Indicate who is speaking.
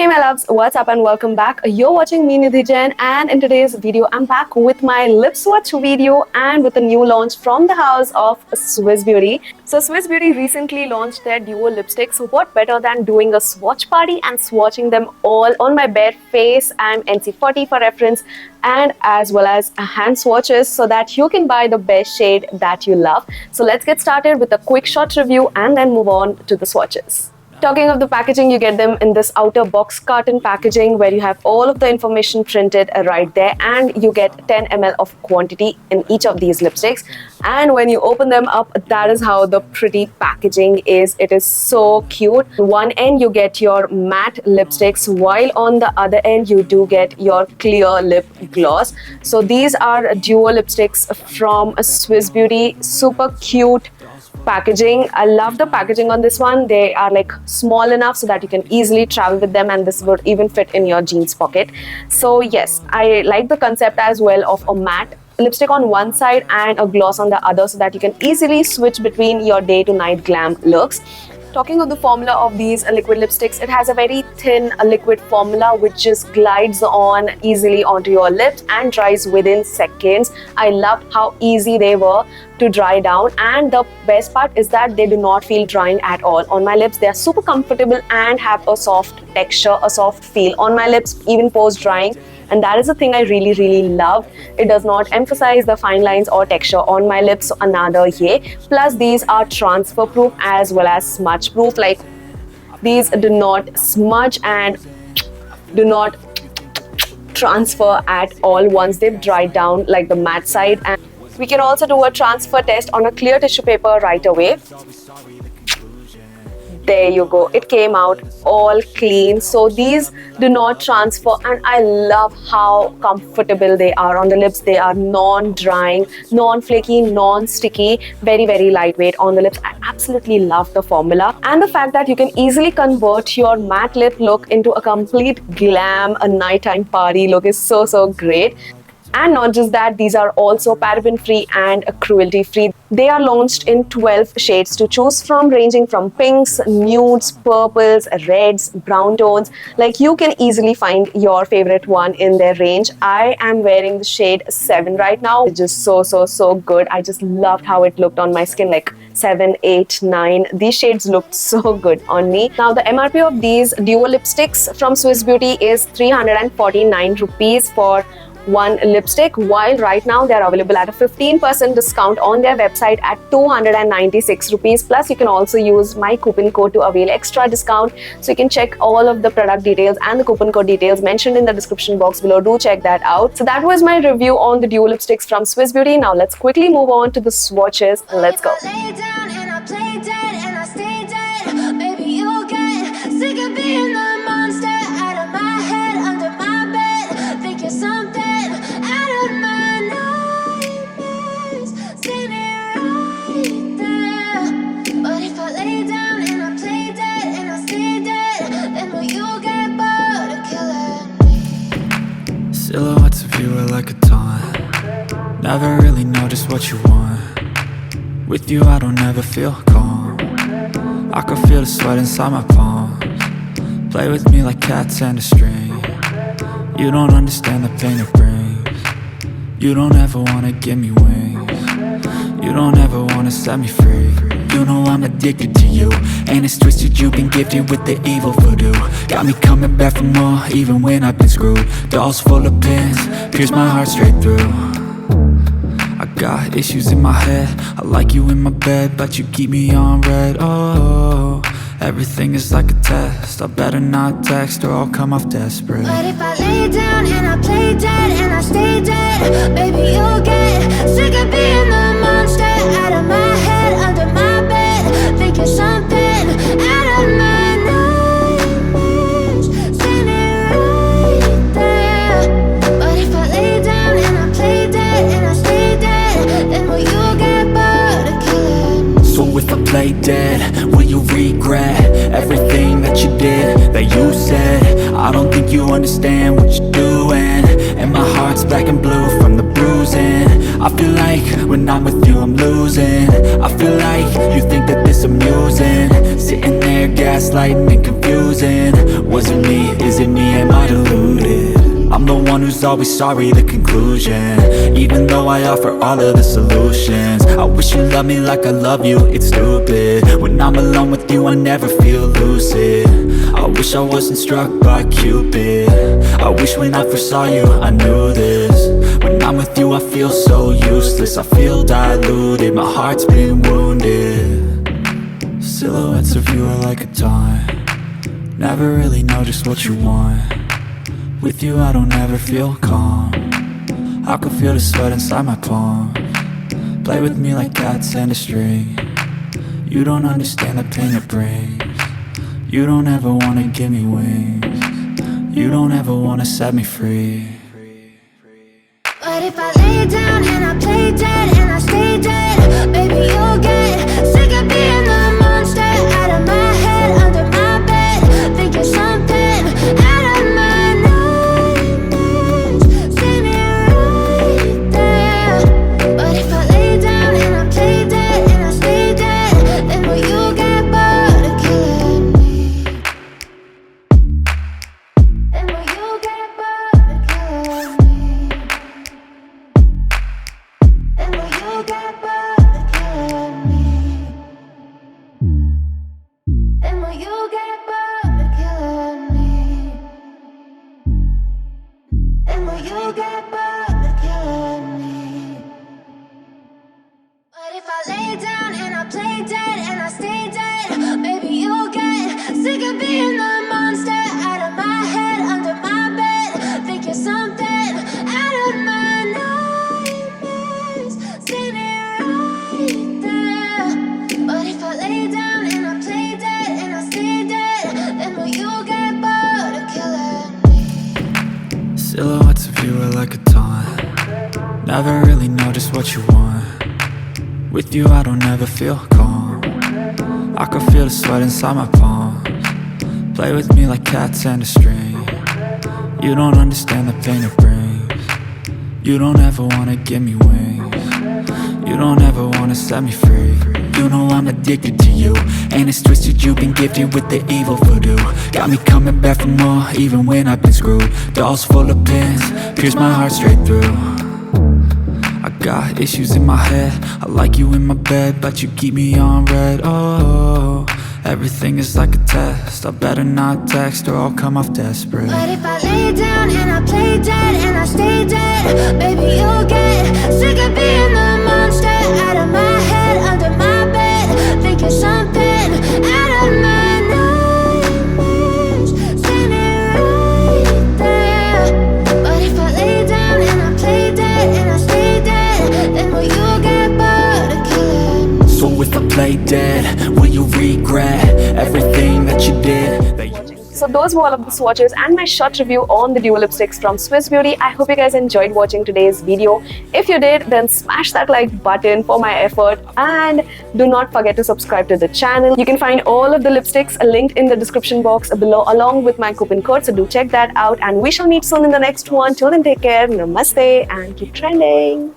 Speaker 1: Hey my loves, what's up and welcome back. You're watching me Nidhi Jain, and in today's video I'm back with my lip swatch video and with a new launch from the house of Swiss Beauty. So Swiss Beauty recently launched their duo lipsticks. So what better than doing a swatch party and swatching them all on my bare face. I'm NC40 for reference, and as well as hand swatches so that you can buy the best shade that you love. So let's get started with a quick short review and then move on to the swatches. Talking of the packaging, you get them in this outer box carton packaging where you have all of the information printed right there, and you get 10 ml of quantity in each of these lipsticks. And when you open them up, that is how the pretty packaging is. It is so cute. One end you get your matte lipsticks, while on the other end you do get your clear lip gloss. So these are duo lipsticks from Swiss Beauty. Super cute packaging. I love the packaging on this one. They are like small enough so that you can easily travel with them, and this would even fit in your jeans pocket. So yes, I like the concept as well of a matte lipstick on one side and a gloss on the other so that you can easily switch between your day to night glam looks. Talking of the formula of these liquid lipsticks, it has a very thin liquid formula which just glides on easily onto your lips and dries within seconds. I loved how easy they were to dry down, and the best part is that they do not feel drying at all on my lips. They are super comfortable and have a soft texture, a soft feel on my lips even post drying. And that is the thing I really love. It does not emphasize the fine lines or texture on my lips, so another yay. Plus these are transfer proof as well as smudge proof. Like, these do not smudge and do not transfer at all once they've dried down, like the matte side. And we can also do a transfer test on a clear tissue paper right away. There you go, it came out all clean. So these do not transfer, and I love how comfortable they are on the lips. They are non-drying, non-flaky, non-sticky, very lightweight on the lips. I absolutely love the formula, and the fact that you can easily convert your matte lip look into a complete glam, a nighttime party look is so great. And not just that, these are also paraben free and cruelty free. They are launched in 12 shades to choose from, ranging from pinks, nudes, purples, reds, brown tones. Like, you can easily find your favorite one in their range. I am wearing the shade 7 right now. It's just so good. I just loved how it looked on my skin, like 7, 8, 9. These shades looked so good on me. Now the MRP of these duo lipsticks from Swiss Beauty is 349 rupees for one lipstick, while right now they are available at a 15% discount on their website at 296 rupees. Plus you can also use my coupon code to avail extra discount. So you can check all of the product details and the coupon code details mentioned in the description box below. Do check that out. So that was my review on the duo lipsticks from Swiss Beauty. Now let's quickly move on to the swatches. Let's go.
Speaker 2: Silhouettes of you are like a taunt. Never really know just what you want. With you I don't ever feel calm. I can feel the sweat inside my palms. Play with me like cats and a string. You don't understand the pain it brings. You don't ever wanna give me wings. You don't ever wanna set me free. You know I'm addicted to you, and it's twisted, you've been gifted with the evil voodoo. Got me coming back for more, even when I've been screwed. Dolls full of pins, pierce my heart straight through. I got issues in my head, I like you in my bed, but you keep me on red. Oh, everything is like a test, I better not text or I'll come off desperate.
Speaker 3: But if I lay down and I play dead and I stay dead, baby you'll get sick of being the monster out of my head, under my bed, thinking something out of my nightmares, standing right there. But if I lay down and I play dead and I stay dead, then will you get bored of killing?
Speaker 2: So if I play dead, will you regret everything that you did, that you said? I don't think you understand what you're doing, and my heart's black and blue from the bruising. I feel like when I'm with you I'm losing. I feel like you think that this amusing. Sitting there gaslighting and confusing. Was it me? Is it me? Am I deluded? I'm the one who's always sorry, the conclusion. Even though I offer all of the solutions. I wish you loved me like I love you, it's stupid. When I'm alone with you I never feel lucid. I wish I wasn't struck by Cupid. I wish when I first saw you I knew this. When I'm with you I feel so useless. I feel diluted, my heart's been wounded. Silhouettes of you are like a taunt. Never really know just what you want. With you I don't ever feel calm. I can feel the sweat inside my palms. Play with me like cats and a string. You don't understand the pain it brings. You don't ever wanna give me wings. You don't ever wanna set me free.
Speaker 3: But if I lay down and I play dead and I stay dead, baby you'll get sick of being the monster out of my head, under my bed, thinking something out of my nightmares. See me right there. But if I lay down and I play dead and I stay dead, then will you get bored of killing me? Then will you get bored of killing me? And will you get bored of killing me? And will you get bored of killing me? And will you get bored of killing me? But if I lay down and I play dead and I stay dead, baby you'll get sick of being the monster out of my head, under my bed, thinking something out of my nightmares. See me right there. But if I lay down and I play dead and I stay dead, then will you get bored of killing me?
Speaker 2: Silhouettes of you are like a taunt. Never really know just what you want. With you I don't ever feel calm. I can feel the sweat inside my palms. Play with me like cats and a string. You don't understand the pain it brings. You don't ever wanna give me wings. You don't ever wanna set me free. You know I'm addicted to you, and it's twisted, you've been gifted with the evil voodoo. Got me coming back for more, even when I've been screwed. Dolls full of pins, pierce my heart straight through. I got issues in my head, I like you in my bed, but you keep me on red. Oh, everything is like a test. I better not text or I'll come off desperate.
Speaker 3: But if I lay down and I play dead and I stay dead, baby you'll get sick of being the monster out of my head, under my bed, thinking something out of my nightmares. See me right there. But if I lay down and I play dead and I stay dead, then will you get bored of killing me?
Speaker 2: So if I play dead, will you regret everything that you did?
Speaker 1: So those were all of the swatches and my short review on the duo lipsticks from Swiss Beauty. I hope you guys enjoyed watching today's video. If you did, then smash that like button for my effort, and do not forget to subscribe to the channel. You can find all of the lipsticks linked in the description box below along with my coupon code, so do check that out, and we shall meet soon in the next one. Till then, take care, namaste, and keep trending.